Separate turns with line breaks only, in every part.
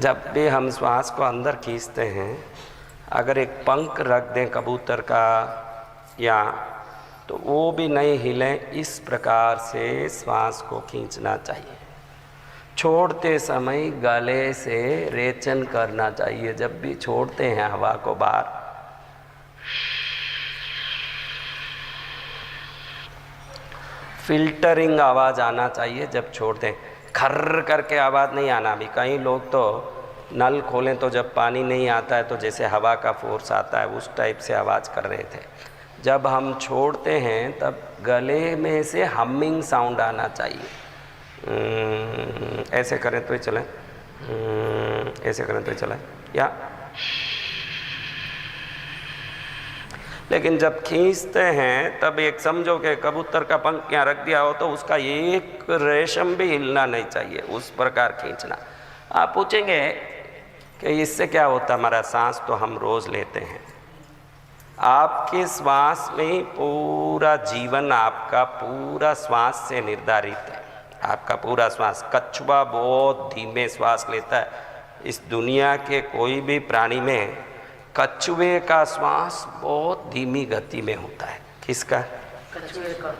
जब भी हम श्वास को अंदर खींचते हैं, अगर एक पंख रख दें कबूतर का या, तो वो भी नहीं हिले, इस प्रकार से श्वास को खींचना चाहिए। छोड़ते समय गले से रेचन करना चाहिए। जब भी छोड़ते हैं हवा को बाहर, फिल्टरिंग आवाज़ आना चाहिए। जब छोड़ते हैं खर्र करके आवाज़ नहीं आना। भी कई लोग तो नल खोलें तो जब पानी नहीं आता है तो जैसे हवा का फोर्स आता है उस टाइप से आवाज़ कर रहे थे। जब हम छोड़ते हैं तब गले में से हमिंग साउंड आना चाहिए। ऐसे करें तो ही चले, ऐसे करें तो ही चले, या लेकिन जब खींचते हैं तब एक समझो कि कबूतर का पंख यहाँ रख दिया हो तो उसका एक रेशम भी हिलना नहीं चाहिए, उस प्रकार खींचना। आप पूछेंगे कि इससे क्या होता? हमारा सांस तो हम रोज़ लेते हैं। आपके श्वास में पूरा जीवन, आपका पूरा श्वास से निर्धारित है। आपका पूरा श्वास, कछुआ बहुत धीमे श्वास लेता है। इस दुनिया के कोई भी प्राणी में कछुए का श्वास बहुत धीमी गति में होता है। किसका? कछुए का।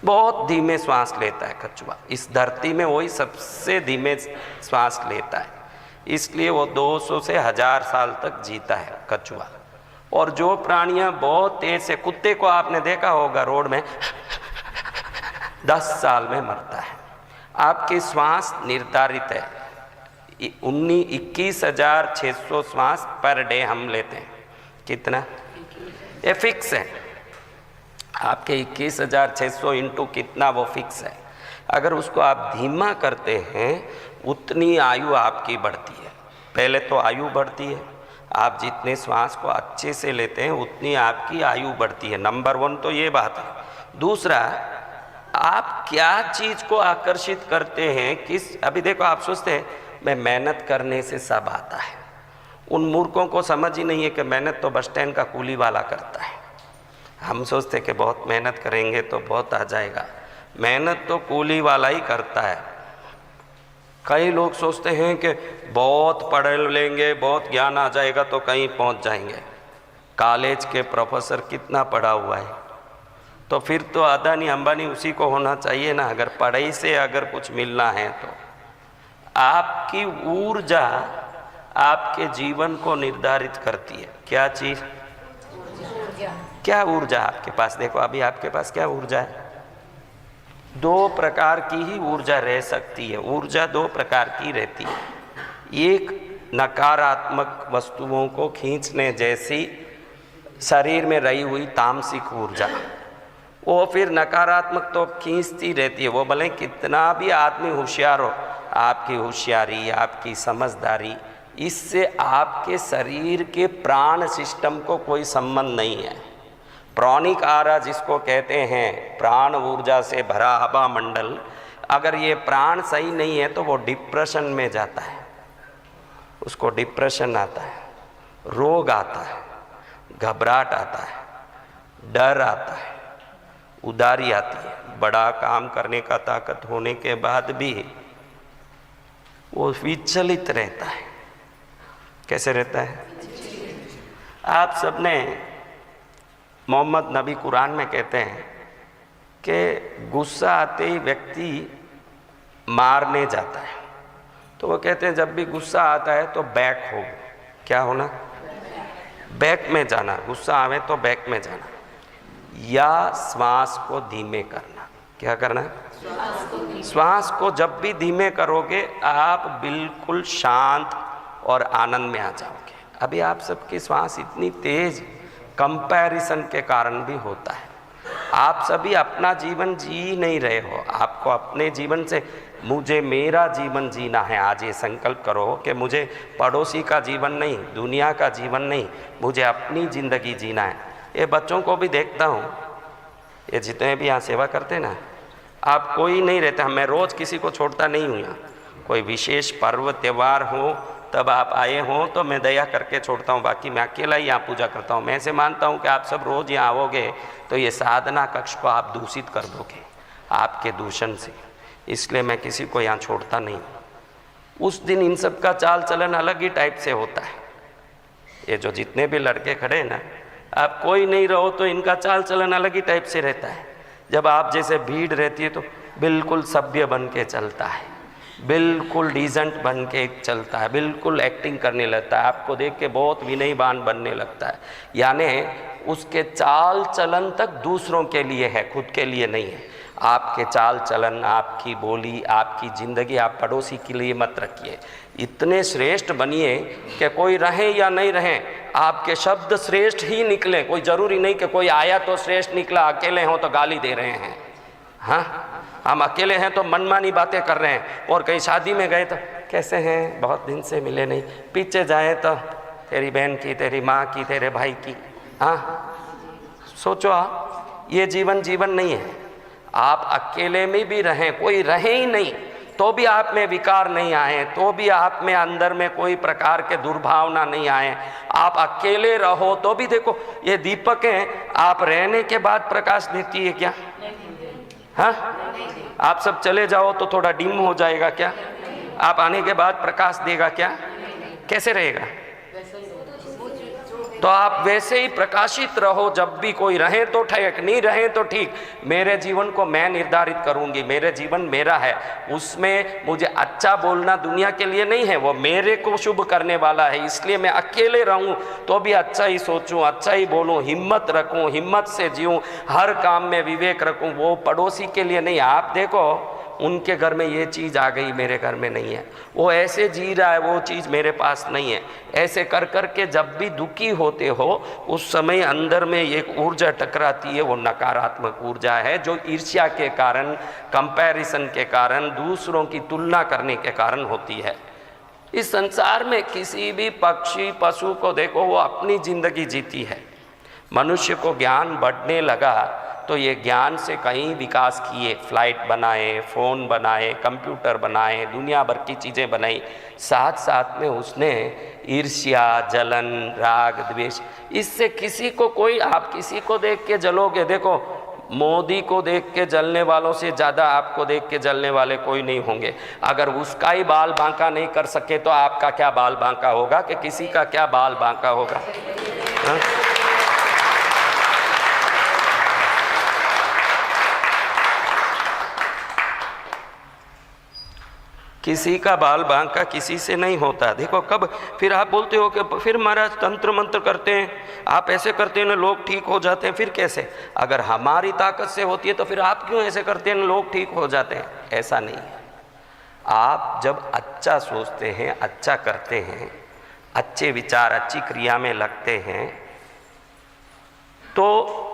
बहुत धीमे श्वास लेता है कछुआ। इस धरती में वही सबसे धीमे श्वास लेता है, इसलिए वो 200 से 1000 साल तक जीता है कछुआ। और जो प्राणियां बहुत तेज से, कुत्ते को आपने देखा होगा रोड में 10 साल में मरता है। आपकी श्वास निर्धारित है, 21,600 श्वास पर डे हम लेते हैं। कितना? ये फिक्स है। आपके 21,600 इंटू कितना, वो फिक्स है। अगर उसको आप धीमा करते हैं उतनी आयु आपकी बढ़ती है। पहले तो आयु बढ़ती है, आप जितने श्वास को अच्छे से लेते हैं उतनी आपकी आयु बढ़ती है। नंबर 1 तो ये बात है। दूसरा, आप क्या चीज़ को आकर्षित करते हैं, किस, अभी देखो आप सोचते हैं मैं मेहनत करने से सब आता है। उन मूर्खों को समझ ही नहीं है कि मेहनत तो बस स्टैंड का कूली वाला करता है। हम सोचते हैं कि बहुत मेहनत करेंगे तो बहुत आ जाएगा। मेहनत तो कूली वाला ही करता है। कई लोग सोचते हैं कि बहुत पढ़ लेंगे, बहुत ज्ञान आ जाएगा तो कहीं पहुंच जाएंगे। कॉलेज के प्रोफेसर कितना पढ़ा हुआ है? तो फिर तो अदानी अंबानी उसी को होना चाहिए ना, अगर पढ़ाई से अगर कुछ मिलना है तो। आपकी ऊर्जा आपके जीवन को निर्धारित करती है। क्या चीज़? क्या ऊर्जा आपके पास? देखो अभी आपके पास क्या ऊर्जा है? 2 प्रकार की ही ऊर्जा रह सकती है। ऊर्जा 2 प्रकार की रहती है। एक नकारात्मक वस्तुओं को खींचने जैसी शरीर में रही हुई तामसिक ऊर्जा, वो फिर नकारात्मक तो खींचती रहती है। वो भले कितना भी आदमी होशियार हो, आपकी होशियारी, आपकी समझदारी, इससे आपके शरीर के प्राण सिस्टम को कोई संबंध नहीं है। प्राणिक आरा जिसको कहते हैं, प्राण ऊर्जा से भरा हवा मंडल, अगर ये प्राण सही नहीं है तो वो डिप्रेशन में जाता है। उसको डिप्रेशन आता है, रोग आता है, घबराहट आता है, डर आता है, उदारी आती है। बड़ा काम करने का ताकत होने के बाद भी वो विचलित रहता है। कैसे रहता है? आप सबने, मोहम्मद नबी कुरान में कहते हैं कि गुस्सा आते ही व्यक्ति मारने जाता है। तो वो कहते हैं जब भी गुस्सा आता है तो बैक हो। क्या होना? बैक में जाना। गुस्सा आवे तो बैक में जाना, या श्वास को धीमे करना। क्या करना? श्वास को जब भी धीमे करोगे आप बिल्कुल शांत और आनंद में आ जाओगे। अभी आप सबकी श्वास इतनी तेज कंपैरिजन के कारण भी होता है। आप सभी अपना जीवन जी नहीं रहे हो। आपको अपने जीवन से, मुझे मेरा जीवन जीना है। आज ये संकल्प करो कि मुझे पड़ोसी का जीवन नहीं, दुनिया का जीवन नहीं, मुझे अपनी ज़िंदगी जीना है। ये बच्चों को भी देखता हूँ, ये जितने भी यहाँ सेवा करते हैं ना, आप कोई नहीं रहता। मैं रोज़ किसी को छोड़ता नहीं हूँ। यहाँ कोई विशेष पर्व त्यौहार हो तब आप आए हों तो मैं दया करके छोड़ता हूँ, बाकी मैं अकेला ही यहाँ पूजा करता हूँ। मैं ऐसे मानता हूँ कि आप सब रोज़ यहाँ आओगे तो ये साधना कक्ष को आप दूषित कर दोगे आपके दूषण से, इसलिए मैं किसी को यहाँ छोड़ता नहीं। उस दिन इन सब का चाल चलन अलग ही टाइप से होता है। ये जो जितने भी लड़के खड़े हैं ना, आप कोई नहीं रहो तो इनका चाल चलन अलग ही टाइप से रहता है। जब आप जैसे भीड़ रहती है तो बिल्कुल सभ्य बन के चलता है, बिल्कुल डिसेंट बन के चलता है, बिल्कुल एक्टिंग करने लगता है, आपको देख के बहुत विनयवान बनने लगता है। यानी उसके चाल चलन तक दूसरों के लिए है, खुद के लिए नहीं है। आपके चाल चलन, आपकी बोली, आपकी ज़िंदगी आप पड़ोसी के लिए मत रखिए। इतने श्रेष्ठ बनिए कि कोई रहे या नहीं रहे, आपके शब्द श्रेष्ठ ही निकले। कोई ज़रूरी नहीं कि कोई आया तो श्रेष्ठ निकला, अकेले हों तो गाली दे रहे हैं। हाँ, हम अकेले हैं तो मनमानी बातें कर रहे हैं, और कहीं शादी में गए तो कैसे हैं, बहुत दिन से मिले नहीं। पीछे जाए तो तेरी बहन की, तेरी माँ की, तेरे भाई की। हाँ, सोचो आप, ये जीवन नहीं है। आप अकेले में भी रहें, कोई रहे ही नहीं तो भी आप में विकार नहीं आए, तो भी आप में अंदर में कोई प्रकार के दुर्भावना नहीं आए। आप अकेले रहो तो भी देखो, ये दीपक है, आप रहने के बाद प्रकाश देती है क्या? हाँ, आप सब चले जाओ तो थोड़ा डिम हो जाएगा क्या? आप आने के बाद प्रकाश देगा क्या? कैसे रहेगा? तो आप वैसे ही प्रकाशित रहो। जब भी कोई रहे तो ठीक, नहीं रहे तो ठीक। मेरे जीवन को मैं निर्धारित करूंगी, मेरे जीवन मेरा है, उसमें मुझे अच्छा बोलना दुनिया के लिए नहीं है, वो मेरे को शुभ करने वाला है। इसलिए मैं अकेले रहूं तो भी अच्छा ही सोचूं, अच्छा ही बोलूं, हिम्मत रखूं, हिम्मत से जीऊं, हर काम में विवेक रखूं। वो पड़ोसी के लिए नहीं। आप देखो, उनके घर में ये चीज़ आ गई, मेरे घर में नहीं है। वो ऐसे जी रहा है, वो चीज़ मेरे पास नहीं है। ऐसे कर कर के जब भी दुखी होते हो, उस समय अंदर में एक ऊर्जा टकराती है, वो नकारात्मक ऊर्जा है, जो ईर्ष्या के कारण, कंपैरिजन के कारण, दूसरों की तुलना करने के कारण होती है। इस संसार में किसी भी पक्षी पशु को देखो, वो अपनी जिंदगी जीती है। मनुष्य को ज्ञान बढ़ने लगा तो ये ज्ञान से कहीं विकास किए, फ्लाइट बनाए, फ़ोन बनाए, कंप्यूटर बनाए, दुनिया भर की चीज़ें बनाई। साथ साथ में उसने ईर्ष्या, जलन, राग, द्वेष, इससे किसी को कोई, आप किसी को देख के जलोगे। देखो, मोदी को देख के जलने वालों से ज़्यादा आपको देख के जलने वाले कोई नहीं होंगे। अगर उसका ही बाल बांका नहीं कर सके तो आपका क्या बाल बांका होगा, कि किसी का क्या बाल बांका होगा? हाँ? किसी का बाल बांका किसी से नहीं होता। देखो, कब फिर आप बोलते हो कि फिर महाराज तंत्र मंत्र करते हैं, आप ऐसे करते हैं ना लोग ठीक हो जाते हैं। फिर कैसे? अगर हमारी ताकत से होती है तो फिर आप क्यों ऐसे करते हैं ना लोग ठीक हो जाते हैं? ऐसा नहीं है। आप जब अच्छा सोचते हैं, अच्छा करते हैं, अच्छे विचार, अच्छी क्रिया में लगते हैं, तो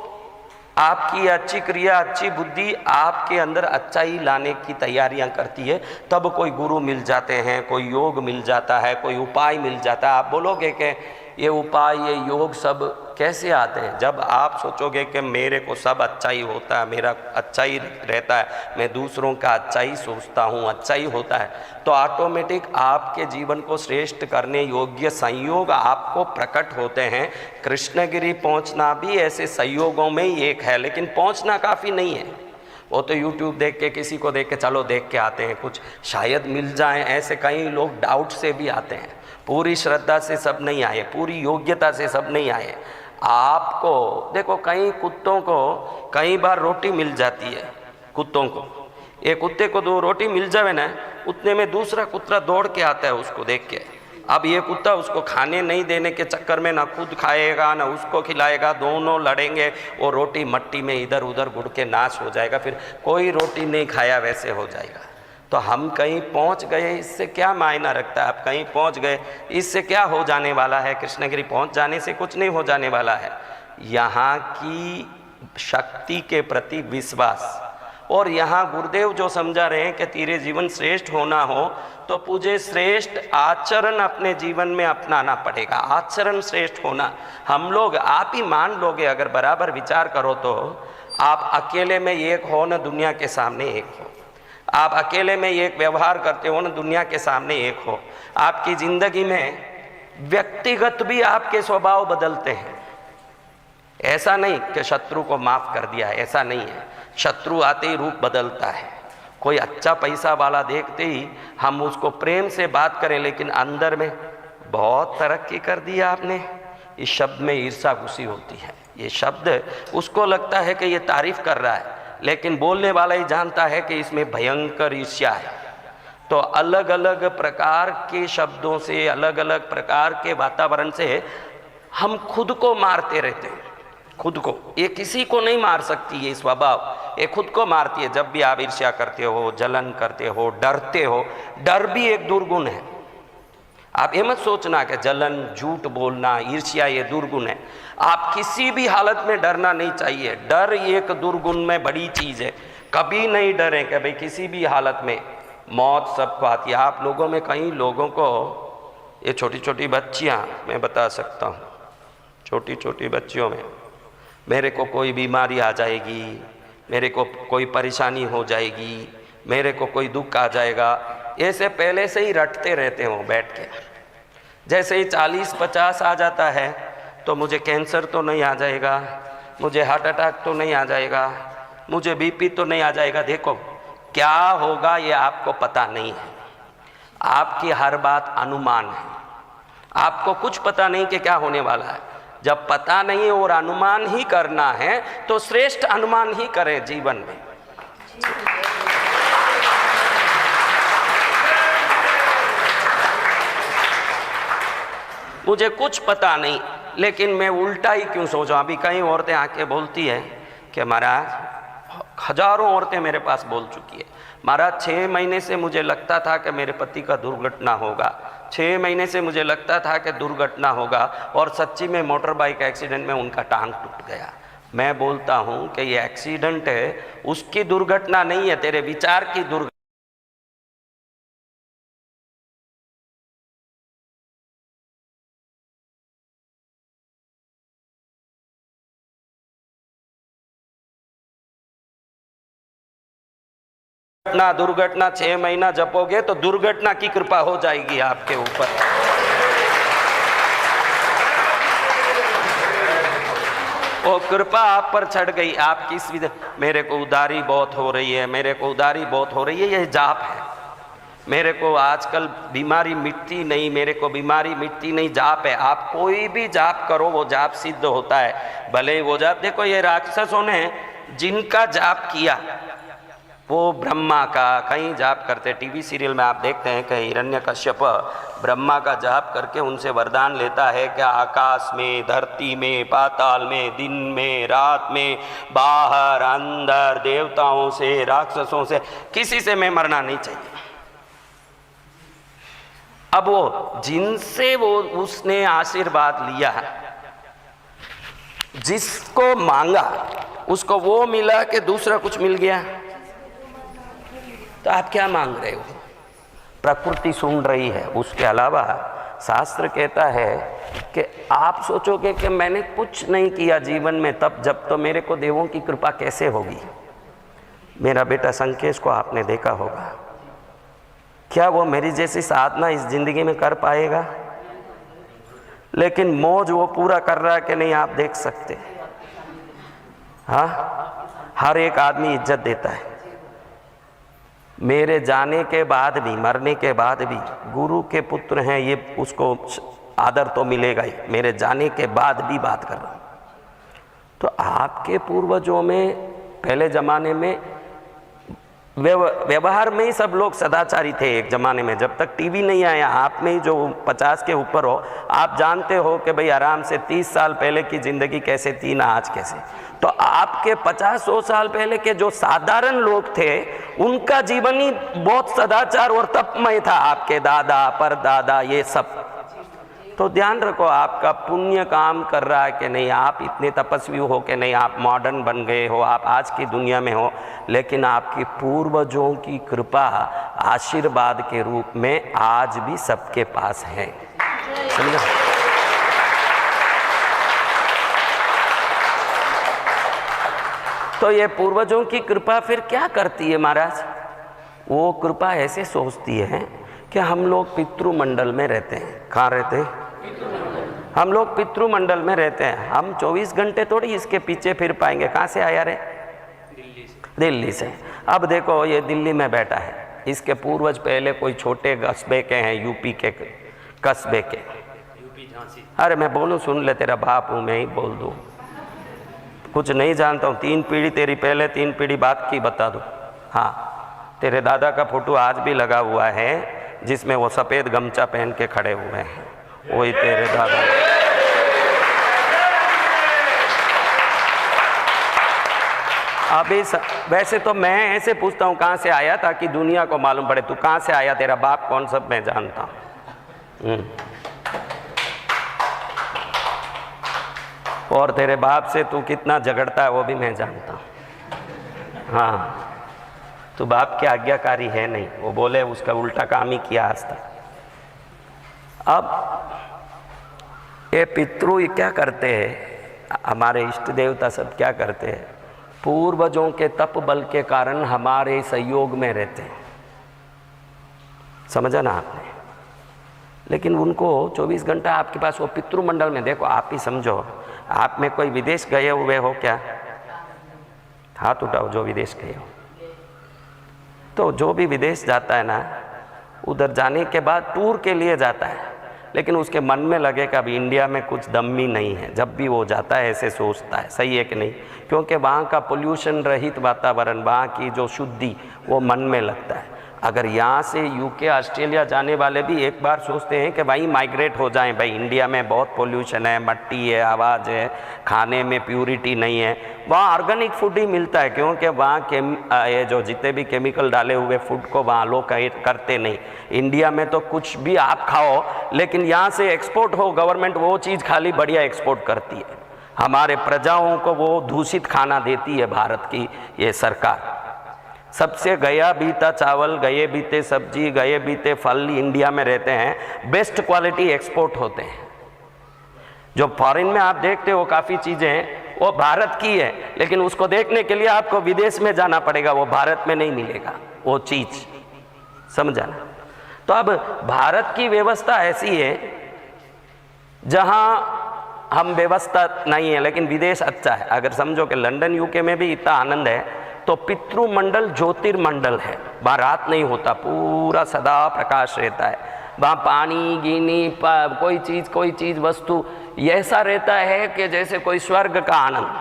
आपकी अच्छी क्रिया, अच्छी बुद्धि आपके अंदर अच्छाई लाने की तैयारियां करती है। तब कोई गुरु मिल जाते हैं, कोई योग मिल जाता है, कोई उपाय मिल जाता है। आप बोलोगे कि ये उपाय, ये योग सब कैसे आते हैं? जब आप सोचोगे कि मेरे को सब अच्छा ही होता है, मेरा अच्छा ही रहता है, मैं दूसरों का अच्छा ही सोचता हूँ, अच्छा ही होता है, तो ऑटोमेटिक आपके जीवन को श्रेष्ठ करने योग्य संयोग आपको प्रकट होते हैं। कृष्णगिरी पहुँचना भी ऐसे संयोगों में ही एक है, लेकिन पहुँचना काफ़ी नहीं है। वो तो YouTube देख के, किसी को देख के, चलो देख के आते हैं, कुछ शायद मिल जाए, ऐसे कई लोग डाउट से भी आते हैं। पूरी श्रद्धा से सब नहीं आए, पूरी योग्यता से सब नहीं आए। आपको देखो, कई कुत्तों को कई बार रोटी मिल जाती है। कुत्तों को, एक कुत्ते को 2 रोटी मिल जावे ना, उतने में दूसरा कुत्ता दौड़ के आता है उसको देख के। अब ये कुत्ता उसको खाने नहीं देने के चक्कर में ना खुद खाएगा ना उसको खिलाएगा, दोनों लड़ेंगे, वो रोटी मट्टी में इधर उधर गुड़ के नाश हो जाएगा, फिर कोई रोटी नहीं खाया वैसे हो जाएगा। तो हम कहीं पहुंच गए, इससे क्या मायना रखता है? आप कहीं पहुंच गए, इससे क्या हो जाने वाला है? कृष्णगिरी पहुंच जाने से कुछ नहीं हो जाने वाला है। यहाँ की शक्ति के प्रति विश्वास, और यहाँ गुरुदेव जो समझा रहे हैं कि तेरे जीवन श्रेष्ठ होना हो तो तुझे श्रेष्ठ आचरण अपने जीवन में अपनाना पड़ेगा। आचरण श्रेष्ठ होना, हम लोग, आप ही मान लोगे अगर बराबर विचार करो तो, आप अकेले में एक हो ना दुनिया के सामने एक हो। आप अकेले में एक व्यवहार करते हो ना दुनिया के सामने एक हो। आपकी ज़िंदगी में व्यक्तिगत भी आपके स्वभाव बदलते हैं। ऐसा नहीं कि शत्रु को माफ़ कर दिया, ऐसा नहीं है। शत्रु आते ही रूप बदलता है, कोई अच्छा पैसा वाला देखते ही हम उसको प्रेम से बात करें, लेकिन अंदर में बहुत तरक्की कर दिया आपने। इस शब्द में ईर्ष्या घुसी होती है। ये शब्द उसको लगता है कि ये तारीफ कर रहा है, लेकिन बोलने वाला ही जानता है कि इसमें भयंकर ईर्ष्या है। तो अलग अलग प्रकार के शब्दों से, अलग अलग प्रकार के वातावरण से हम खुद को मारते रहते हैं। खुद को, ये किसी को नहीं मार सकती ये स्वभाव, ये खुद को मारती है। जब भी आप ईर्ष्या करते हो, जलन करते हो, डरते हो, डर भी एक दुर्गुण है। आप ये मत सोचना कि जलन, झूठ बोलना, ईर्ष्या ये दुर्गुण है। आप किसी भी हालत में डरना नहीं चाहिए। डर एक दुर्गुण में बड़ी चीज़ है। कभी नहीं डरें कि भाई किसी भी हालत में मौत सबको आती है। आप लोगों में कई लोगों को, ये छोटी छोटी बच्चियाँ, मैं बता सकता हूँ, छोटी छोटी बच्चियों में मेरे को कोई बीमारी आ जाएगी, मेरे को कोई परेशानी हो जाएगी, मेरे को कोई दुख आ जाएगा, ऐसे पहले से ही रटते रहते हो बैठ के। जैसे ही 40-50 आ जाता है तो मुझे कैंसर तो नहीं आ जाएगा, मुझे हार्ट अटैक तो नहीं आ जाएगा, मुझे बीपी तो नहीं आ जाएगा। देखो क्या होगा ये आपको पता नहीं है। आपकी हर बात अनुमान है। आपको कुछ पता नहीं कि क्या होने वाला है। जब पता नहीं और अनुमान ही करना है तो श्रेष्ठ अनुमान ही करें जीवन में। मुझे कुछ पता नहीं, लेकिन मैं उल्टा ही क्यों सोचूं। अभी कई औरतें आके बोलती है कि महाराज, हजारों औरतें मेरे पास बोल चुकी है, महाराज 6 महीने से मुझे लगता था कि मेरे पति का दुर्घटना होगा, 6 महीने से मुझे लगता था कि दुर्घटना होगा, और सच्ची में मोटर बाइक एक्सीडेंट में उनका टांग टूट गया। मैं बोलता हूँ कि ये एक्सीडेंट है, उसकी दुर्घटना नहीं है, तेरे विचार की दुर्घटना। दुर्घटना 6 महीना जपोगे तो दुर्घटना की कृपा हो जाएगी आपके ऊपर। वो कृपा आप पर चढ़ गई। आप किस विधि, मेरे को उदारी बहुत हो रही है, मेरे को उदारी बहुत हो रही है, यह जाप है। मेरे को आजकल बीमारी मिटती नहीं, मेरे को बीमारी मिटती नहीं, जाप है। आप कोई भी जाप करो वो जाप सिद्ध होता है। भले वो जाप, देखो ये राक्षसों ने जिनका जाप किया वो ब्रह्मा का, कहीं जाप करते, टीवी सीरियल में आप देखते हैं कि हिरण्यकश्यप ब्रह्मा का जाप करके उनसे वरदान लेता है कि आकाश में, धरती में, पाताल में, दिन में, रात में, बाहर अंदर, देवताओं से, राक्षसों से, किसी से मैं मरना नहीं चाहिए। अब वो जिनसे वो उसने आशीर्वाद लिया, जिसको मांगा उसको वो मिला कि दूसरा कुछ मिल गया, तो आप क्या मांग रहे हो? प्रकृति सुन रही है। उसके अलावा शास्त्र कहता है कि आप सोचोगे कि मैंने कुछ नहीं किया जीवन में, तब जब तो मेरे को देवों की कृपा कैसे होगी। मेरा बेटा संकेश को आपने देखा होगा, क्या वो मेरी जैसी साधना इस जिंदगी में कर पाएगा? लेकिन मौज वो पूरा कर रहा है कि नहीं, आप देख सकते। हाँ, हर एक आदमी इज्जत देता है। मेरे जाने के बाद भी, मरने के बाद भी गुरु के पुत्र हैं, ये उसको आदर तो मिलेगा ही। मेरे जाने के बाद भी बात कर रहा हूँ। तो आपके पूर्वजों में पहले ज़माने में व्यवहार में ही सब लोग सदाचारी थे। एक ज़माने में जब तक टीवी नहीं आया, आप में ही जो 50 के ऊपर हो, आप जानते हो कि भाई आराम से 30 साल पहले की ज़िंदगी कैसे थी ना आज कैसे। तो आपके 50-100 साल पहले के जो साधारण लोग थे, उनका जीवन ही बहुत सदाचार और तपमय था। आपके दादा परदादा ये सब। तो ध्यान रखो, आपका पुण्य काम कर रहा है कि नहीं। आप इतने तपस्वी हो कि नहीं, आप मॉडर्न बन गए हो, आप आज की दुनिया में हो, लेकिन आपकी पूर्वजों की कृपा आशीर्वाद के रूप में आज भी सबके पास है। समझा? तो ये पूर्वजों की कृपा फिर क्या करती है महाराज? वो कृपा ऐसे सोचती है कि हम लोग पितृमंडल में रहते हैं। कहाँ रहते हैं? हम लोग पितृमंडल में रहते हैं। हम 24 घंटे थोड़ी इसके पीछे फिर पाएंगे। कहाँ से आया रे? दिल्ली से। अब देखो ये दिल्ली में बैठा है, इसके पूर्वज पहले कोई छोटे कस्बे के हैं, यूपी के कस्बे के। अरे मैं बोलूँ सुन ले, तेरा बाप हूँ मैं ही बोल दूँ, कुछ नहीं जानता हूँ। 3 पीढ़ी तेरी पहले 3 पीढ़ी बाद की बता दूँ। हाँ, तेरे दादा का फोटो आज भी लगा हुआ है जिसमें वो सफ़ेद गमछा पहन के खड़े हुए हैं, वही तेरे दादा। अभी वैसे तो मैं ऐसे पूछता हूँ कहाँ से आया ताकि दुनिया को मालूम पड़े तू कहाँ से आया, तेरा बाप कौन, सब मैं जानता हूँ। और तेरे बाप से तू कितना झगड़ता है वो भी मैं जानता हूँ। हाँ, तू बाप के आज्ञाकारी है नहीं, वो बोले उसका उल्टा काम ही किया आज तक। अब ये पितृ क्या करते हैं, हमारे इष्ट देवता सब क्या करते हैं, पूर्वजों के तप बल के कारण हमारे सहयोग में रहते हैं, समझा ना आपने। लेकिन उनको 24 घंटा आपके पास वो पितृमंडल में, देखो आप ही समझो, आप में कोई विदेश गए हुए हो क्या? हाथ उठाओ जो विदेश गए हो। तो जो भी विदेश जाता है ना, उधर जाने के बाद टूर के लिए जाता है, लेकिन उसके मन में लगे कि अभी इंडिया में कुछ दम ही नहीं है। जब भी वो जाता है ऐसे सोचता है, सही है कि नहीं? क्योंकि वहाँ का पोल्यूशन रहित वातावरण, वहाँ की जो शुद्धि वो मन में लगता है। अगर यहाँ से यूके ऑस्ट्रेलिया जाने वाले भी एक बार सोचते हैं कि भाई माइग्रेट हो जाएं, भाई इंडिया में बहुत पोल्यूशन है, मट्टी है, आवाज़ है, खाने में प्यूरिटी नहीं है। वहाँ ऑर्गेनिक फूड ही मिलता है, क्योंकि वहाँ ये जो जितने भी केमिकल डाले हुए फूड को वहाँ लोग करते नहीं। इंडिया में तो कुछ भी आप खाओ, लेकिन यहाँ से एक्सपोर्ट हो, गवर्नमेंट वो चीज़ खाली बढ़िया एक्सपोर्ट करती है, हमारे प्रजाओं को वो दूषित खाना देती है भारत की ये सरकार। सबसे गया बीता चावल, गए बीते सब्जी, गए बीते फल इंडिया में रहते हैं, बेस्ट क्वालिटी एक्सपोर्ट होते हैं। जो फॉरेन में आप देखते हो काफ़ी चीज़ें वो भारत की है, लेकिन उसको देखने के लिए आपको विदेश में जाना पड़ेगा, वो भारत में नहीं मिलेगा वो चीज़, समझा ना। तो अब भारत की व्यवस्था ऐसी है जहाँ हम व्यवस्था नहीं है, लेकिन विदेश अच्छा है। अगर समझो कि लंदन यूके में भी इतना आनंद है, तो पितृमंडल ज्योतिर्मंडल है, वहाँ रात नहीं होता, पूरा सदा प्रकाश रहता है। वहाँ पानी गिनी कोई चीज़ वस्तु ऐसा रहता है कि जैसे कोई स्वर्ग का आनंद।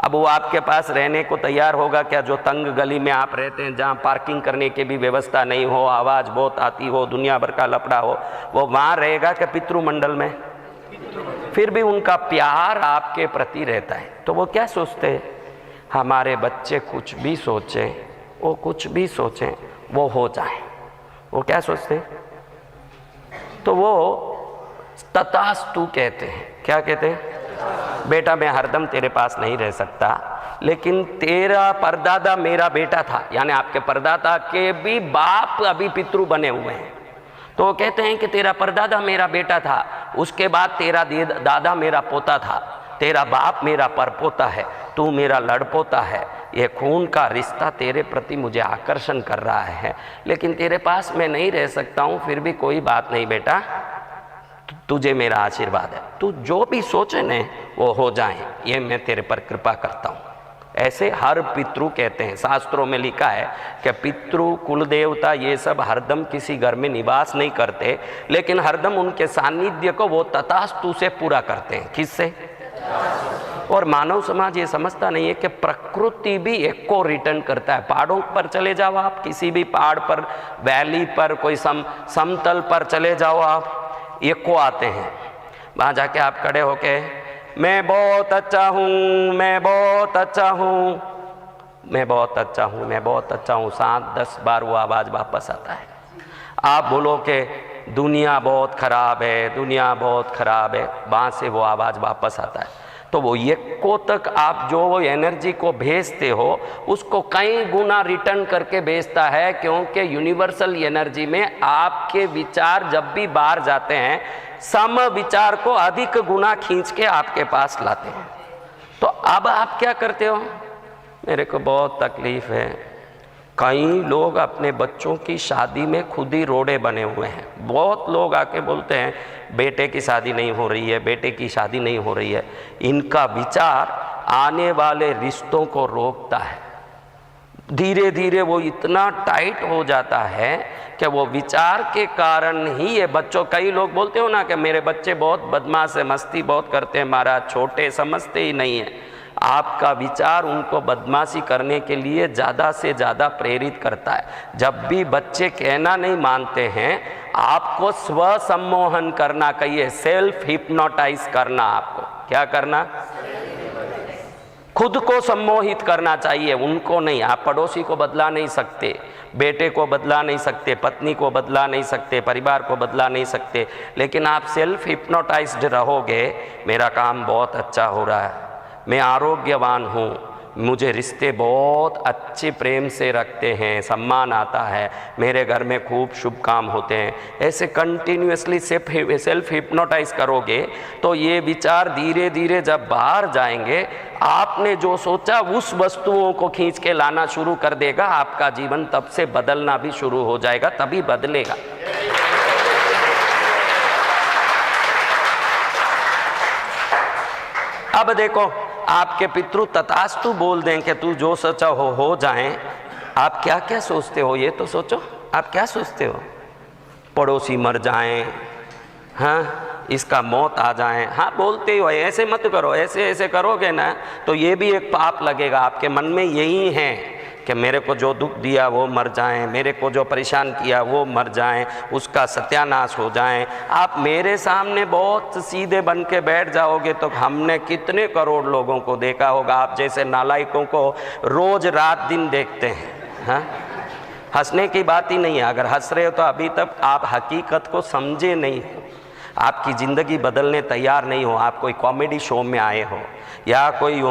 अब वो आपके पास रहने को तैयार होगा क्या? जो तंग गली में आप रहते हैं, जहाँ पार्किंग करने की भी व्यवस्था नहीं हो, आवाज़ बहुत आती हो, दुनिया भर का लफड़ा हो, वो वहाँ रहेगा क्या पितृमंडल में? फिर भी उनका प्यार आपके प्रति रहता है। तो वो क्या सोचते हैं, हमारे बच्चे कुछ भी सोचें, वो कुछ भी सोचें वो हो जाए। वो क्या सोचते हैं? तो वो तथास्तु कहते हैं। क्या कहते हैं? बेटा मैं हरदम तेरे पास नहीं रह सकता, लेकिन तेरा परदादा मेरा बेटा था, यानी आपके परदादा के भी बाप अभी पितृ बने हुए हैं। तो वो कहते हैं कि तेरा परदादा मेरा बेटा था, उसके बाद तेरा दादा मेरा पोता था, तेरा बाप मेरा परपोता है, तू मेरा लड़पोता है। ये खून का रिश्ता तेरे प्रति मुझे आकर्षण कर रहा है, लेकिन तेरे पास मैं नहीं रह सकता हूँ। फिर भी कोई बात नहीं बेटा, तुझे मेरा आशीर्वाद है, तू जो भी सोचे न वो हो जाए, ये मैं तेरे पर कृपा करता हूँ। ऐसे हर पितृ कहते हैं, शास्त्रों में लिखा है कि पितृ कुल देवता ये सब हरदम किसी घर में निवास नहीं करते, लेकिन हरदम उनके सानिध्य को वो तथास्तु से पूरा करते हैं। किससे? और मानव समाज ये समझता नहीं है कि प्रकृति भी एक को रिटर्न करता है। पहाड़ों पर चले जाओ आप, किसी भी पहाड़ पर, वैली पर, कोई समतल पर चले जाओ आप, एक को आते हैं। वहाँ जाके आप खड़े होके मैं बहुत अच्छा हूँ, मैं बहुत अच्छा हूँ, मैं बहुत अच्छा हूँ, मैं बहुत अच्छा हूँ, 7-10 बार वो आवाज़ वापस आता है। आप बोलो कि दुनिया बहुत ख़राब है, दुनिया बहुत ख़राब है, वहाँ से वो आवाज़ वापस आता है। तो वो एक को तक आप जो एनर्जी को भेजते हो उसको कई गुना रिटर्न करके भेजता है, क्योंकि यूनिवर्सल एनर्जी में आपके विचार जब भी बाहर जाते हैं, सम विचार को अधिक गुना खींच के आपके पास लाते हैं। तो अब आप क्या करते हो? मेरे को बहुत तकलीफ़ है। कई लोग अपने बच्चों की शादी में खुद ही रोड़े बने हुए हैं। बहुत लोग आके बोलते हैं बेटे की शादी नहीं हो रही है, बेटे की शादी नहीं हो रही है। इनका विचार आने वाले रिश्तों को रोकता है। धीरे धीरे वो इतना टाइट हो जाता है कि वो विचार के कारण ही ये बच्चों, कई लोग बोलते हो ना कि मेरे बच्चे बहुत बदमाश है, मस्ती बहुत करते हैं महाराज, छोटे समझते ही नहीं है। आपका विचार उनको बदमाशी करने के लिए ज़्यादा से ज़्यादा प्रेरित करता है। जब भी बच्चे कहना नहीं मानते हैं, आपको स्व सम्मोहन करना, कहिए सेल्फ हिप्नोटाइज करना। आपको क्या करना? खुद को सम्मोहित करना चाहिए, उनको नहीं। आप पड़ोसी को बदला नहीं सकते, बेटे को बदला नहीं सकते, पत्नी को बदला नहीं सकते, परिवार को बदला नहीं सकते, लेकिन आप सेल्फ हिप्नोटाइज्ड रहोगे, मेरा काम बहुत अच्छा हो रहा है, मैं आरोग्यवान हूँ, मुझे रिश्ते बहुत अच्छे प्रेम से रखते हैं, सम्मान आता है, मेरे घर में खूब शुभ काम होते हैं, ऐसे कंटिन्यूसली सेल्फ हिप्नोटाइज करोगे तो ये विचार धीरे धीरे जब बाहर जाएंगे, आपने जो सोचा उस वस्तुओं को खींच के लाना शुरू कर देगा। आपका जीवन तब से बदलना भी शुरू हो जाएगा, तभी बदलेगा। अब देखो, आपके पितृ तथास्तु बोल दें कि तू जो सोचा हो जाए। आप क्या क्या सोचते हो ये तो सोचो। आप क्या सोचते हो? पड़ोसी मर जाएं, हाँ, इसका मौत आ जाए, हाँ बोलते हो। ऐसे मत करो, ऐसे ऐसे करोगे ना तो ये भी एक पाप लगेगा। आपके मन में यही है कि मेरे को जो दुख दिया वो मर जाएं, मेरे को जो परेशान किया वो मर जाएं, उसका सत्यानाश हो जाएं। आप मेरे सामने बहुत सीधे बन के बैठ जाओगे तो हमने कितने करोड़ लोगों को देखा होगा। आप जैसे नालायकों को रोज रात दिन देखते हैं। हाँ, हंसने की बात ही नहीं है। अगर हंस रहे हो तो अभी तक आप हकीकत को समझे नहीं हो, आपकी ज़िंदगी बदलने तैयार नहीं हो। आप कोई कॉमेडी शो में आए हो या कोई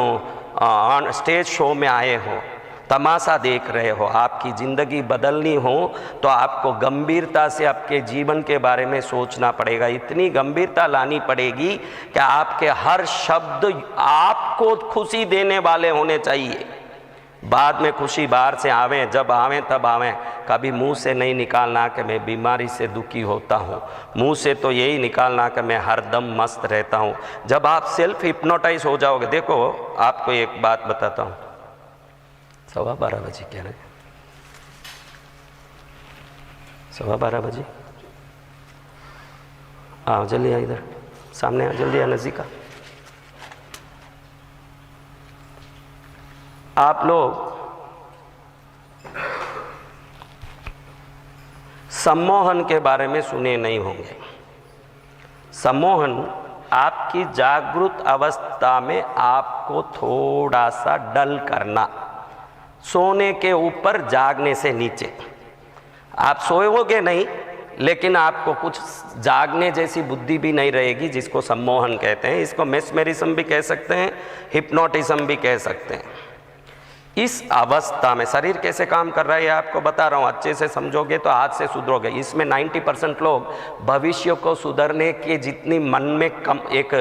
स्टेज शो में आए हो, तमाशा देख रहे हो। आपकी ज़िंदगी बदलनी हो तो आपको गंभीरता से आपके जीवन के बारे में सोचना पड़ेगा। इतनी गंभीरता लानी पड़ेगी कि आपके हर शब्द आपको खुशी देने वाले होने चाहिए। बाद में खुशी बाहर से आवें, जब आवें तब आवें। कभी मुंह से नहीं निकालना कि मैं बीमारी से दुखी होता हूँ, मुंह से तो यही निकालना कि मैं हर दम मस्त रहता हूँ। जब आप सेल्फ हिप्नोटाइज हो जाओगे, देखो आपको एक बात बताता हूँ। 12:15 बजे कह रहे, 12:15 बजे आओ, जल्दी आ, इधर सामने आ, जल्दी आ, नज़दीक आ। आप लोग सम्मोहन के बारे में सुने नहीं होंगे। सम्मोहन आपकी जागृत अवस्था में आपको थोड़ा सा डल करना, सोने के ऊपर जागने से नीचे। आप सोओगे नहीं, लेकिन आपको कुछ जागने जैसी बुद्धि भी नहीं रहेगी, जिसको सम्मोहन कहते हैं। इसको मेस्मेरिज्म भी कह सकते हैं, हिप्नोटिज्म भी कह सकते हैं। इस अवस्था में शरीर कैसे काम कर रहा है ये आपको बता रहा हूँ, अच्छे से समझोगे तो आज से सुधरोगे। इसमें 90% लोग भविष्य को सुधरने के जितनी मन में कम एक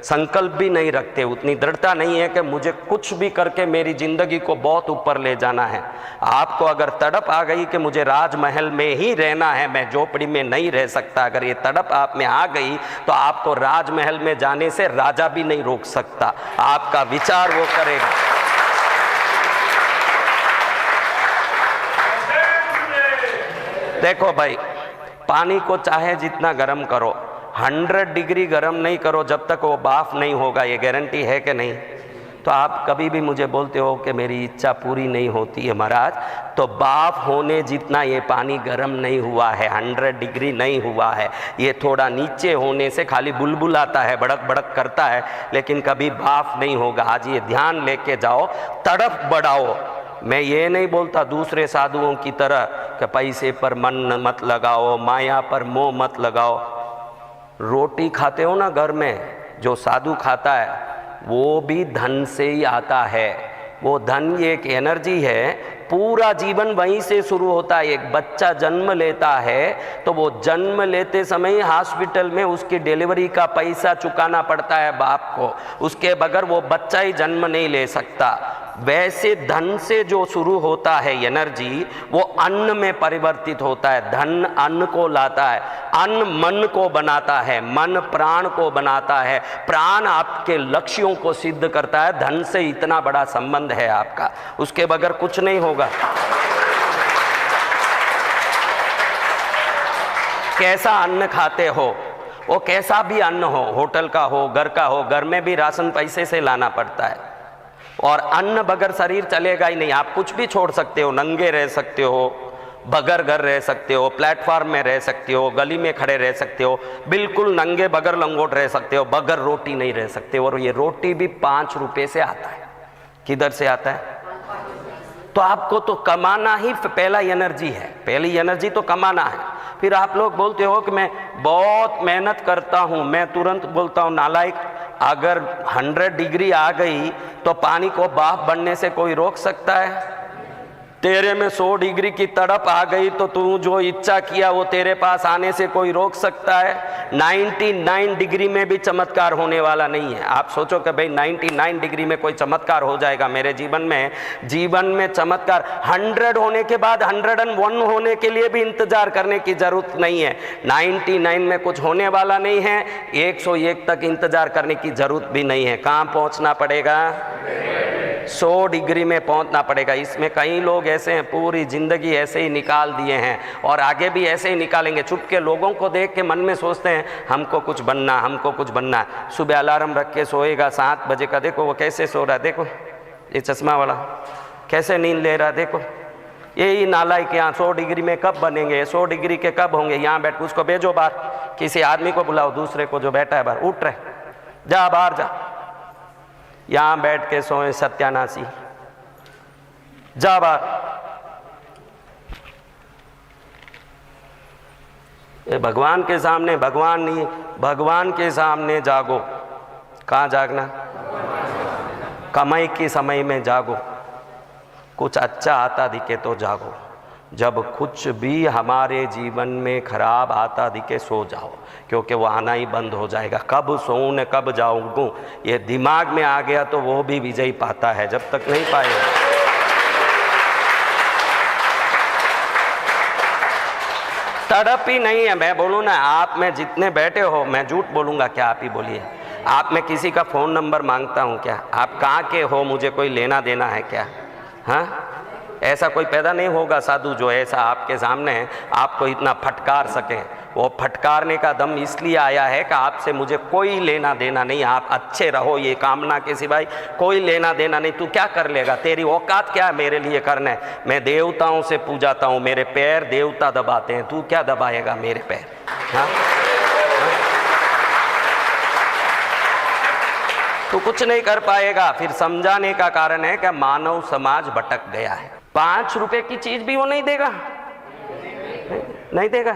संकल्प भी नहीं रखते, उतनी दृढ़ता नहीं है कि मुझे कुछ भी करके मेरी ज़िंदगी को बहुत ऊपर ले जाना है। आपको अगर तड़प आ गई कि मुझे राजमहल में ही रहना है, मैं झोपड़ी में नहीं रह सकता, अगर ये तड़प आप में आ गई तो आपको राजमहल में जाने से राजा भी नहीं रोक सकता। आपका विचार वो करेगा। देखो भाई, पानी को चाहे जितना गर्म करो, 100 डिग्री गर्म नहीं करो जब तक वो बाफ नहीं होगा। ये गारंटी है कि नहीं? तो आप कभी भी मुझे बोलते हो कि मेरी इच्छा पूरी नहीं होती है महाराज, तो बाफ होने जितना ये पानी गर्म नहीं हुआ है, 100 डिग्री नहीं हुआ है। ये थोड़ा नीचे होने से खाली बुलबुल आता है, बड़क बड़क करता है, लेकिन कभी बाफ नहीं होगा। आज ये ध्यान लेके जाओ, तड़प बढ़ाओ। मैं ये नहीं बोलता दूसरे साधुओं की तरह कि पैसे पर मन मत लगाओ, माया पर मोह मत लगाओ। रोटी खाते हो ना घर में, जो साधु खाता है वो भी धन से ही आता है। वो धन ये एक एनर्जी है, पूरा जीवन वहीं से शुरू होता है। एक बच्चा जन्म लेता है तो वो जन्म लेते समय ही हॉस्पिटल में उसकी डिलीवरी का पैसा चुकाना पड़ता है बाप को, उसके बगैर वो बच्चा ही जन्म नहीं ले सकता। वैसे धन से जो शुरू होता है एनर्जी, वो अन्न में परिवर्तित होता है। धन अन्न को लाता है, अन्न मन को बनाता है, मन प्राण को बनाता है, प्राण आपके लक्ष्यों को सिद्ध करता है। धन से इतना बड़ा संबंध है आपका, उसके बगैर कुछ नहीं होगा। कैसा अन्न खाते हो, वो कैसा भी अन्न हो, होटल का हो, घर का हो, घर में भी राशन पैसे से लाना पड़ता है। और अन्न बगैर शरीर चलेगा ही नहीं। आप कुछ भी छोड़ सकते हो, नंगे रह सकते हो, बगैर घर रह सकते हो, प्लेटफॉर्म में रह सकते हो, गली में खड़े रह सकते हो, बिल्कुल नंगे बगैर लंगोट रह सकते हो, बगैर रोटी नहीं रह सकते। और ये रोटी भी 5 रुपए से आता है। किधर से आता है? तो आपको तो कमाना ही पहला एनर्जी है, पहली एनर्जी तो कमाना है। फिर आप लोग बोलते हो कि मैं बहुत मेहनत करता हूँ, मैं तुरंत बोलता हूँ नालायक, अगर 100 डिग्री आ गई तो पानी को भाप बनने से कोई रोक सकता है? तेरे में 100 डिग्री की तड़प आ गई तो तू जो इच्छा किया वो तेरे पास आने से कोई रोक सकता है? 99 डिग्री में भी चमत्कार होने वाला नहीं है। आप सोचो कि भाई 99 डिग्री में कोई चमत्कार हो जाएगा मेरे जीवन में। जीवन में चमत्कार 100 होने के बाद 101 होने के लिए भी इंतजार करने की जरूरत नहीं है। 99 में कुछ होने वाला नहीं है, 101 तक इंतजार करने की जरूरत भी नहीं है। कहाँ पहुँचना पड़ेगा? 100 डिग्री में पहुंचना पड़ेगा। इसमें कई लोग ऐसे हैं पूरी ज़िंदगी ऐसे ही निकाल दिए हैं और आगे भी ऐसे ही निकालेंगे। चुप के लोगों को देख के मन में सोचते हैं हमको कुछ बनना, हमको कुछ बनना है। सुबह अलार्म रख के सोएगा 7 बजे का, देखो वो कैसे सो रहा है, देखो ये चश्मा वाला कैसे नींद ले रहा है, देखो यही नालायक यहाँ 100 डिग्री में कब बनेंगे, 100 डिग्री के कब होंगे। यहाँ बैठ, उसको भेजो बाहर, किसी आदमी को बुलाओ दूसरे को जो बैठा है बाहर, उठ रहे, जा बाहर जा, यहां बैठ के सोए सत्यानाशी, जा बाहर। भगवान के सामने, भगवान नहीं, भगवान के सामने जागो। कहाँ जागना? कमाई के समय में जागो, कुछ अच्छा आता दिखे तो जागो। जब कुछ भी हमारे जीवन में खराब आता दिखे सो जाओ, क्योंकि वो आना ही बंद हो जाएगा। कब सोऊं न कब जाऊंगा, ये दिमाग में आ गया तो वो भी विजय पाता है, जब तक नहीं पाएगा। तड़प ही नहीं है। मैं बोलूँ ना, आप में जितने बैठे हो, मैं झूठ बोलूँगा क्या? आप ही बोलिए। आप में किसी का फ़ोन नंबर मांगता हूँ क्या? आप कहाँ के हो, मुझे कोई लेना देना है क्या? हाँ, ऐसा कोई पैदा नहीं होगा साधु जो ऐसा आपके सामने आपको इतना फटकार सके। वो फटकारने का दम इसलिए आया है कि आपसे मुझे कोई लेना देना नहीं, आप अच्छे रहो, ये कामना के सिवाय कोई लेना देना नहीं। तू क्या कर लेगा? तेरी औकात क्या है मेरे लिए करने? मैं देवताओं से पूजाता हूँ, मेरे पैर देवता दबाते हैं, तू क्या दबाएगा मेरे पैर? हाँ, तो कुछ नहीं कर पाएगा। फिर समझाने का कारण है कि मानव समाज भटक गया है। 5 रुपए की चीज भी वो नहीं देगा, नहीं देगा।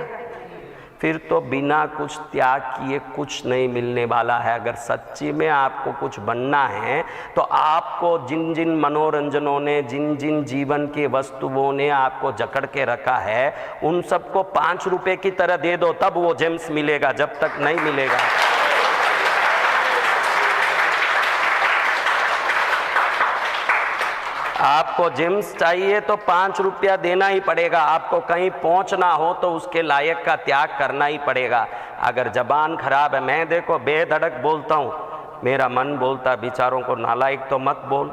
फिर तो बिना कुछ त्याग किए कुछ नहीं मिलने वाला है। अगर सच्ची में आपको कुछ बनना है तो आपको जिन जिन मनोरंजनों ने, जिन जिन जीवन के वस्तुओं ने आपको जकड़ के रखा है, उन सबको 5 रुपए की तरह दे दो, तब वो जेम्स मिलेगा, जब तक नहीं मिलेगा। आपको जेम्स चाहिए तो 5 रुपया देना ही पड़ेगा। आपको कहीं पहुंचना हो तो उसके लायक का त्याग करना ही पड़ेगा। अगर जबान खराब है, मैं देखो बेधड़क बोलता हूँ, मेरा मन बोलता है बेचारों को नालायक तो मत बोल,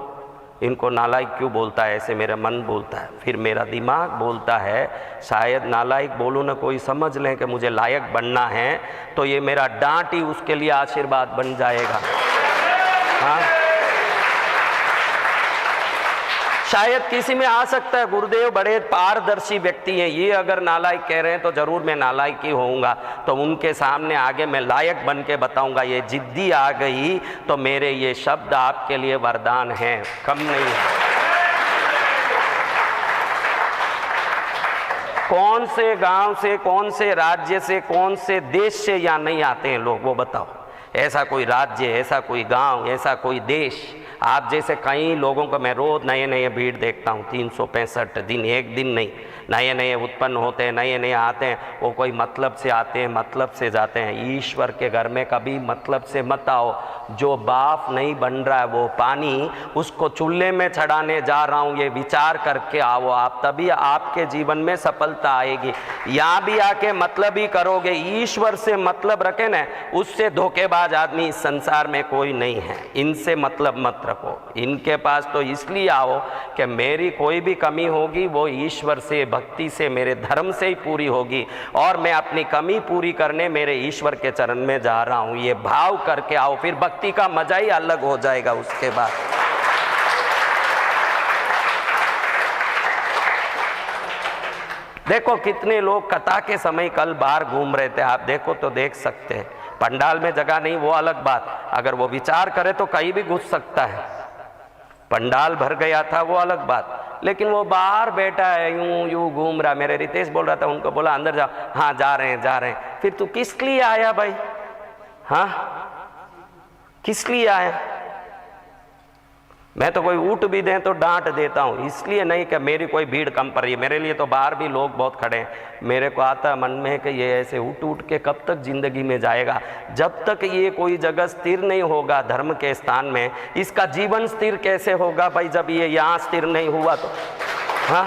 इनको नालायक क्यों बोलता है, ऐसे मेरा मन बोलता है। फिर मेरा दिमाग बोलता है शायद नालायक बोलूँ ना कोई समझ लें कि मुझे लायक बनना है, तो ये मेरा डांट ही उसके लिए आशीर्वाद बन जाएगा। हाँ, शायद किसी में आ सकता है गुरुदेव बड़े पारदर्शी व्यक्ति हैं, ये अगर नालायक कह रहे हैं तो जरूर मैं नालायक ही होऊंगा, तो उनके सामने आगे मैं लायक बन के बताऊंगा। ये जिद्दी आ गई तो मेरे ये शब्द आपके लिए वरदान हैं, कम नहीं है। कौन से गांव से, कौन से राज्य से, कौन से देश से यहाँ नहीं आते हैं लोग, वो बताओ। ऐसा कोई राज्य, ऐसा कोई गांव, ऐसा कोई देश आप जैसे कई लोगों को मैं रोज नए नए भीड़ देखता हूँ, 365 दिन, एक दिन नहीं, नए नए उत्पन्न होते हैं, नए नए आते हैं। वो कोई मतलब से आते हैं, मतलब से जाते हैं। ईश्वर के घर में कभी मतलब से मत आओ। जो बाफ नहीं बन रहा है वो पानी, उसको चूल्हे में चढ़ाने जा रहा हूँ, ये विचार करके आओ आप, तभी आपके जीवन में सफलता आएगी। यहाँ भी आके मतलब ही करोगे, ईश्वर से मतलब रखे ना, उससे धोखेबाज आदमी इस संसार में कोई नहीं है। इनसे मतलब मत रखो। इनके पास तो इसलिए आओ कि मेरी कोई भी कमी होगी वो ईश्वर से, भक्ति से, मेरे धर्म से ही पूरी होगी, और मैं अपनी कमी पूरी करने मेरे ईश्वर के चरण में जा रहा हूँ। ये भाव करके आओ, फिर भक्ति का मजा ही अलग हो जाएगा उसके बाद। देखो कितने लोग कथा के समय कल बाहर घूम रहे थे, आप देखो तो देख सकते हैं। पंडाल में जगह नहीं वो अलग बात, अगर वो विचार करे तो कहीं भी घुस सकता है। पंडाल भर गया था वो अलग बात, लेकिन वो बाहर बैठा है, यूं यूं घूम रहा। मेरे रितेश बोल रहा था, उनको बोला अंदर जाओ। हाँ जा रहे हैं, जा रहे हैं। फिर तू किस लिए आया भाई? हाँ किस लिए आया? मैं तो कोई ऊँट भी दें तो डांट देता हूँ, इसलिए नहीं कि मेरी कोई भीड़ कम पड़ रही है। मेरे लिए तो बाहर भी लोग बहुत खड़े हैं। मेरे को आता मन में कि ये ऐसे उठ के कब तक जिंदगी में जाएगा? जब तक ये कोई जगह स्थिर नहीं होगा धर्म के स्थान में, इसका जीवन स्थिर कैसे होगा भाई? जब ये यहाँ स्थिर नहीं हुआ तो हाँ,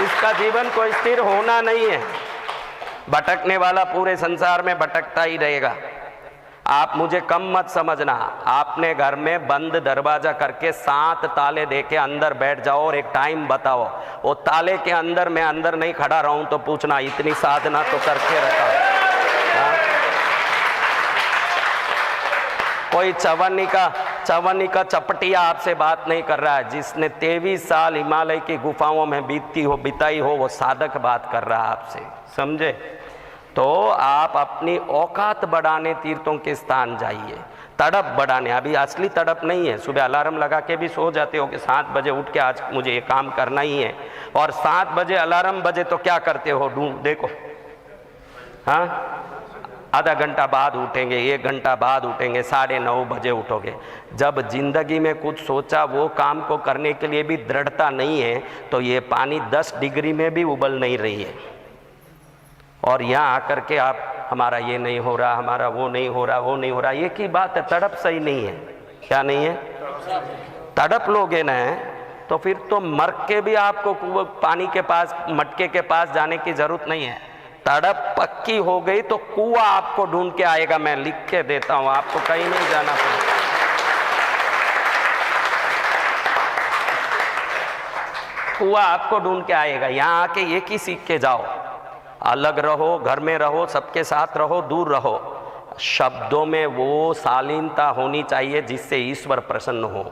इसका जीवन कोई स्थिर होना नहीं है। भटकने वाला पूरे संसार में भटकता ही रहेगा। आप मुझे कम मत समझना। आपने घर में बंद दरवाजा करके 7 ताले देके अंदर बैठ जाओ और एक टाइम बताओ, वो ताले के अंदर मैं अंदर नहीं खड़ा रहूं तो पूछना इतनी साधना तो करके रखा। कोई चवन्नी का चपटिया आपसे बात नहीं कर रहा है। जिसने 23 साल हिमालय की गुफाओं में बिताई हो वो साधक बात कर रहा है आपसे, समझे? तो आप अपनी औकात बढ़ाने तीर्थों के स्थान जाइए, तड़प बढ़ाने। अभी असली तड़प नहीं है। सुबह अलार्म लगा के भी सो जाते हो कि 7 बजे उठ के आज मुझे ये काम करना ही है, और 7 बजे अलार्म बजे तो क्या करते हो? देखो, हाँ आधा घंटा बाद उठेंगे, 1 घंटा बाद उठेंगे, 9:30 बजे उठोगे। जब जिंदगी में कुछ सोचा वो काम को करने के लिए भी दृढ़ता नहीं है तो ये पानी 10 डिग्री में भी उबल नहीं रही है। और यहाँ आकर के आप हमारा ये नहीं हो रहा, हमारा वो नहीं हो रहा, वो नहीं हो रहा, ये की बात है। तड़प सही नहीं है। क्या नहीं है? तड़प लोगे ना तो फिर तो मर के भी आपको पानी के पास, मटके के पास जाने की जरूरत नहीं है। तड़प पक्की हो गई तो कुआं आपको ढूंढ के आएगा। मैं लिख के देता हूं, आपको कहीं नहीं जाना पड़ेगा। कुआं आपको ढूंढ के आएगा। यहाँ आके एक ही सीख के जाओ। अलग रहो, घर में रहो, सबके साथ रहो, दूर रहो। शब्दों में वो शालीनता होनी चाहिए जिससे ईश्वर प्रसन्न हो।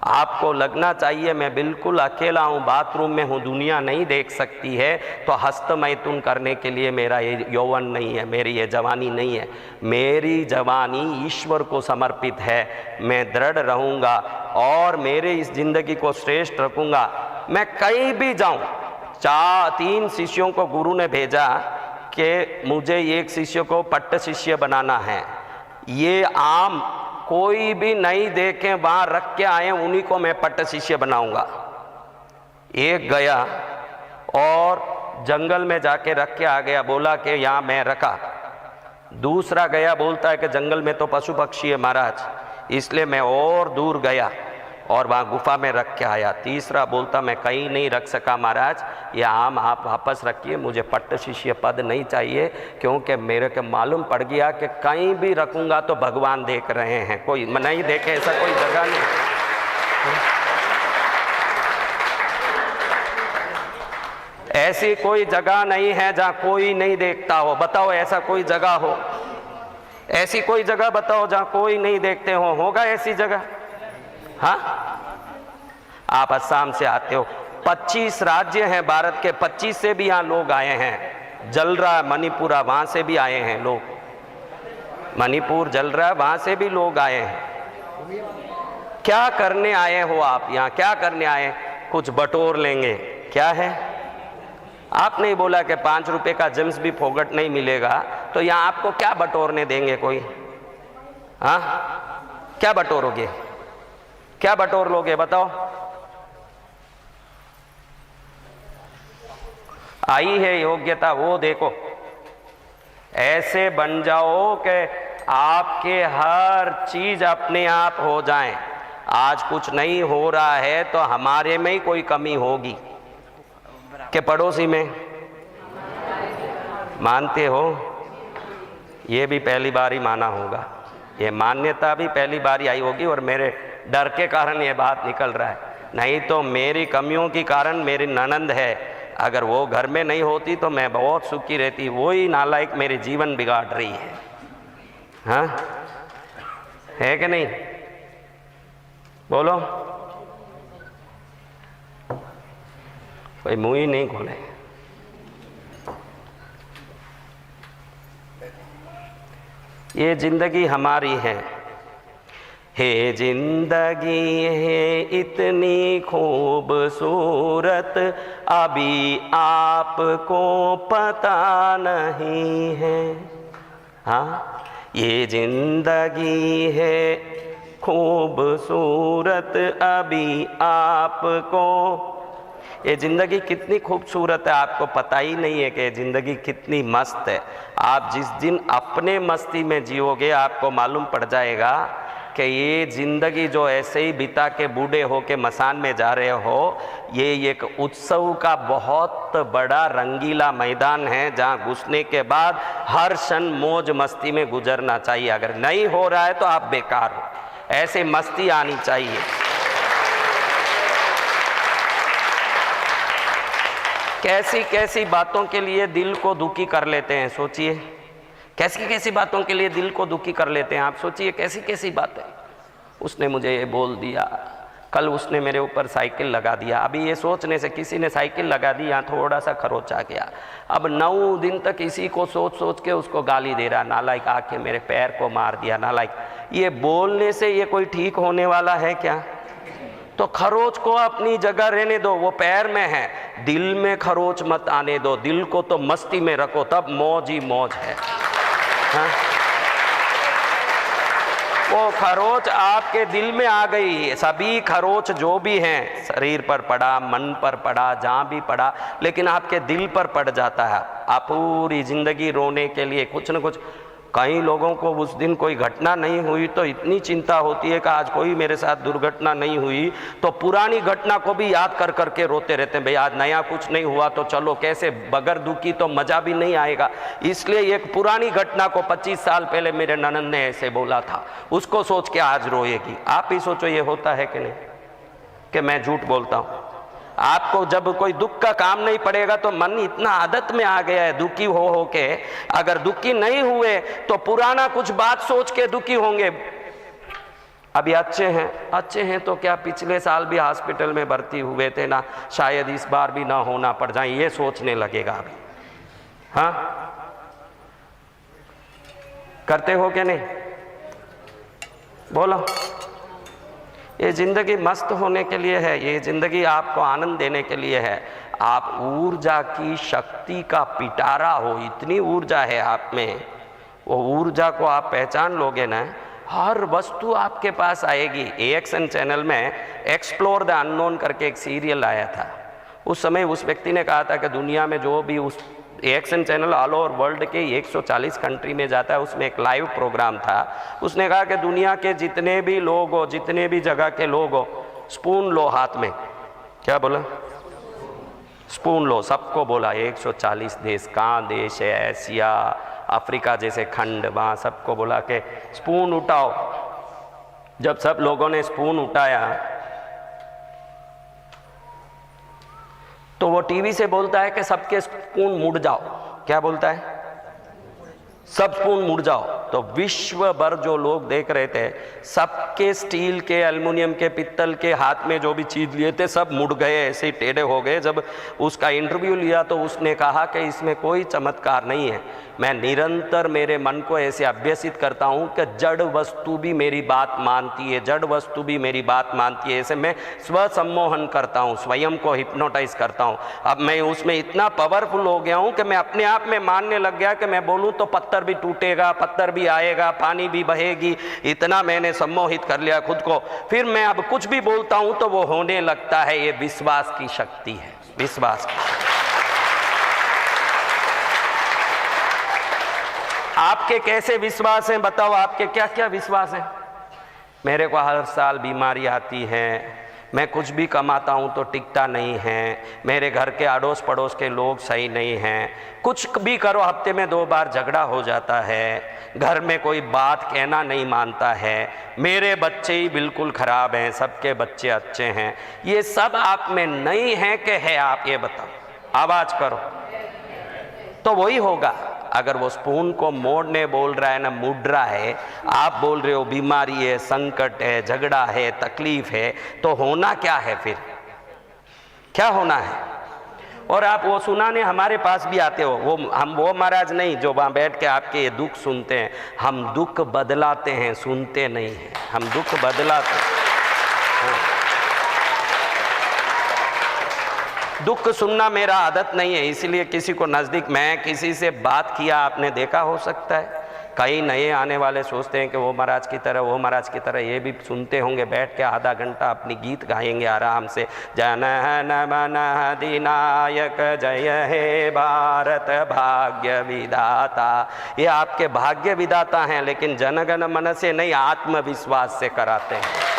आपको लगना चाहिए मैं बिल्कुल अकेला हूँ, बाथरूम में हूँ, दुनिया नहीं देख सकती है, तो हस्त मैथुन करने के लिए मेरा ये यौवन नहीं है, मेरी ये जवानी नहीं है। मेरी जवानी ईश्वर को समर्पित है। मैं दृढ़ रहूँगा और मेरे इस जिंदगी को श्रेष्ठ रखूँगा। मैं कहीं भी जाऊँ। 3 शिष्यों को गुरु ने भेजा कि मुझे एक शिष्य को पट्ट शिष्य बनाना है। ये आम कोई भी नहीं देखे वहाँ रख के आए, उन्हीं को मैं पट्ट शिष्य बनाऊंगा। एक गया और जंगल में जाके रख के आ गया, बोला कि यहाँ मैं रखा। दूसरा गया, बोलता है कि जंगल में तो पशु पक्षी है महाराज, इसलिए मैं और दूर गया और वहाँ गुफा में रख के आया। तीसरा बोलता मैं कहीं नहीं रख सका महाराज, ये आम आप वापस रखिए, मुझे पट्ट शिष्य पद नहीं चाहिए, क्योंकि मेरे को मालूम पड़ गया कि कहीं भी रखूँगा तो भगवान देख रहे हैं, कोई नहीं देखे ऐसा कोई जगह नहीं। ऐसी कोई जगह नहीं है जहाँ कोई नहीं देखता हो। बताओ ऐसा कोई जगह हो? ऐसी कोई जगह बताओ जहाँ कोई नहीं देखते हो? होगा ऐसी जगह? हाँ, आप असम से आते हो, 25 राज्य हैं भारत के, 25 से भी यहाँ लोग आए हैं। जल रहा है मणिपुर, वहाँ से भी आए हैं लोग। मणिपुर जल रहा है, वहाँ से भी लोग आए हैं। क्या करने आए हो आप यहाँ? क्या करने आए? कुछ बटोर लेंगे। क्या है? आप नहीं बोला कि 5 रुपए का जेम्स भी फोगट नहीं मिलेगा, तो यहाँ आपको क्या बटोरने देंगे कोई? हाँ, क्या बटोरोगे? क्या बटोर लोगे बताओ? आई है योग्यता, वो देखो, ऐसे बन जाओ कि आपके हर चीज अपने आप हो जाए। आज कुछ नहीं हो रहा है तो हमारे में ही कोई कमी होगी कि पड़ोसी में? मानते हो? ये भी पहली बार ही माना होगा, ये मान्यता भी पहली बार ही आई होगी और मेरे डर के कारण ये बात निकल रहा है। नहीं तो मेरी कमियों के कारण मेरी ननंद है, अगर वो घर में नहीं होती तो मैं बहुत सुखी रहती। वही नालायक मेरे जीवन बिगाड़ रही है। हाँ, है कि नहीं? बोलो, कोई मुंह ही नहीं खोले। ये जिंदगी हमारी है। हे जिंदगी है इतनी खूबसूरत, अभी आपको पता नहीं है। हाँ, ये जिंदगी है खूबसूरत, अभी आपको, ये ज़िंदगी कितनी खूबसूरत है आपको पता ही नहीं है कि ये ज़िंदगी कितनी मस्त है। आप जिस दिन अपने मस्ती में जियोगे आपको मालूम पड़ जाएगा कि ये ज़िंदगी जो ऐसे ही बिता के बूढ़े हो के मसान में जा रहे हो, ये एक उत्सव का बहुत बड़ा रंगीला मैदान है जहाँ घुसने के बाद हर क्षण मौज मस्ती में गुजरना चाहिए। अगर नहीं हो रहा है तो आप बेकार हो, ऐसे मस्ती आनी चाहिए। कैसी कैसी बातों के लिए दिल को दुखी कर लेते हैं, सोचिए। कैसी कैसी बातों के लिए दिल को दुखी कर लेते हैं, आप सोचिए। कैसी कैसी बातें, उसने मुझे ये बोल दिया, कल उसने मेरे ऊपर साइकिल लगा दिया। अभी ये सोचने से किसी ने साइकिल लगा दी, यहाँ थोड़ा सा खरोच आ गया। अब 9 दिन तक इसी को सोच सोच के उसको गाली दे रहा, नालायक आके मेरे पैर को मार दिया, नालायक। ये बोलने से ये कोई ठीक होने वाला है क्या? तो खरोच को अपनी जगह रहने दो, वो पैर में है, दिल में खरोच मत आने दो। दिल को तो मस्ती में रखो, तब मौज ही मौज है। हाँ? वो खरोच आपके दिल में आ गई है। सभी खरोच जो भी हैं, शरीर पर पड़ा, मन पर पड़ा, जहाँ भी पड़ा, लेकिन आपके दिल पर पड़ जाता है। आप पूरी जिंदगी रोने के लिए कुछ न कुछ, कई लोगों को उस दिन कोई घटना नहीं हुई तो इतनी चिंता होती है कि आज कोई मेरे साथ दुर्घटना नहीं हुई, तो पुरानी घटना को भी याद कर करके रोते रहते हैं। भाई आज नया कुछ नहीं हुआ तो चलो, कैसे बगैर दुखी तो मज़ा भी नहीं आएगा। इसलिए एक पुरानी घटना को 25 साल पहले मेरे ननंद ने ऐसे बोला था, उसको सोच के आज रोएगी। आप ही सोचो ये होता है कि नहीं, कि मैं झूठ बोलता हूँ? आपको जब कोई दुख का काम नहीं पड़ेगा तो मन इतना आदत में आ गया है दुखी हो के, अगर दुखी नहीं हुए तो पुराना कुछ बात सोच के दुखी होंगे। अभी अच्छे हैं तो क्या, पिछले साल भी हॉस्पिटल में भर्ती हुए थे ना, शायद इस बार भी ना होना पड़ जाए, ये सोचने लगेगा अभी। हाँ, करते हो क्या नहीं? बोलो। ये ज़िंदगी मस्त होने के लिए है, ये ज़िंदगी आपको आनंद देने के लिए है। आप ऊर्जा की शक्ति का पिटारा हो, इतनी ऊर्जा है आप में, वो ऊर्जा को आप पहचान लोगे ना, हर वस्तु आपके पास आएगी। AXN चैनल में एक्सप्लोर द अननोन करके एक सीरियल आया था। उस समय उस व्यक्ति ने कहा था कि दुनिया में जो भी, उस AXN channel all over world के 140 कंट्री में जाता है, उसमें एक लाइव प्रोग्राम था। उसने कहा कि दुनिया के जितने भी लोग हो, जितने भी जगह के लोग हो, स्पून लो हाथ में। क्या बोला? स्पून लो, सबको बोला। 140 देश, कहाँ देश है, एशिया, अफ्रीका जैसे खंड, वहाँ सबको बोला कि स्पून उठाओ। जब सब लोगों ने स्पून उठाया तो वो टीवी से बोलता है कि सबके स्पून मुड़ जाओ। क्या बोलता है? सब स्पून मुड़ जाओ। तो विश्व भर जो लोग देख रहे थे, सबके स्टील के, एल्युमिनियम के, पित्तल के हाथ में जो भी चीज़ लिए थे सब मुड़ गए, ऐसे ही टेढ़े हो गए। जब उसका इंटरव्यू लिया तो उसने कहा कि इसमें कोई चमत्कार नहीं है, मैं निरंतर मेरे मन को ऐसे अभ्यसित करता हूँ कि जड़ वस्तु भी मेरी बात मानती है, जड़ वस्तु भी मेरी बात मानती है। ऐसे मैं स्व सम्मोहन करता हूँ, स्वयं को हिप्नोटाइज करता हूँ। अब मैं उसमें इतना पावरफुल हो गया हूँ कि मैं अपने आप में मानने लग गया कि मैं बोलूँ तो पत्थर भी टूटेगा, पत्थर भी आएगा, पानी भी बहेगी। इतना मैंने सम्मोहित कर लिया खुद को। फिर मैं अब कुछ भी बोलता हूँ तो वो होने लगता है। ये विश्वास की शक्ति है, विश्वास की। आपके कैसे विश्वास हैं बताओ, आपके क्या क्या विश्वास हैं? मेरे को हर साल बीमारी आती है, मैं कुछ भी कमाता हूँ तो टिकता नहीं है, मेरे घर के अड़ोस पड़ोस के लोग सही नहीं हैं, कुछ भी करो हफ्ते में 2 बार झगड़ा हो जाता है, घर में कोई बात कहना नहीं मानता है, मेरे बच्चे ही बिल्कुल ख़राब हैं, सबके बच्चे अच्छे हैं। ये सब आप में नहीं है कि है? आप ये बताओ, आवाज़ करो। तो वही होगा। अगर वो स्पून को मोड़ने बोल रहा है ना, मुड़ रहा है, आप बोल रहे हो बीमारी है, संकट है, झगड़ा है, तकलीफ है, तो होना क्या है फिर? क्या होना है? और आप वो सुनाने हमारे पास भी आते हो, वो महाराज नहीं जो वहाँ बैठ के आपके ये दुख सुनते हैं। हम दुख बदलाते हैं, सुनते नहीं हैं। हम दुख बदलाते हैं। दुख सुनना मेरा आदत नहीं है, इसलिए किसी को नज़दीक, मैं किसी से बात किया आपने देखा हो सकता है, कई नए आने वाले सोचते हैं कि वो महाराज की तरह, वो महाराज की तरह। ये भी सुनते होंगे, बैठ के आधा घंटा अपनी गीत गाएंगे आराम से। जन मन अधिनायक जय हे भारत भाग्य विधाता। ये आपके भाग्य विधाता हैं, लेकिन जनगण मन से नहीं, आत्मविश्वास से कराते हैं।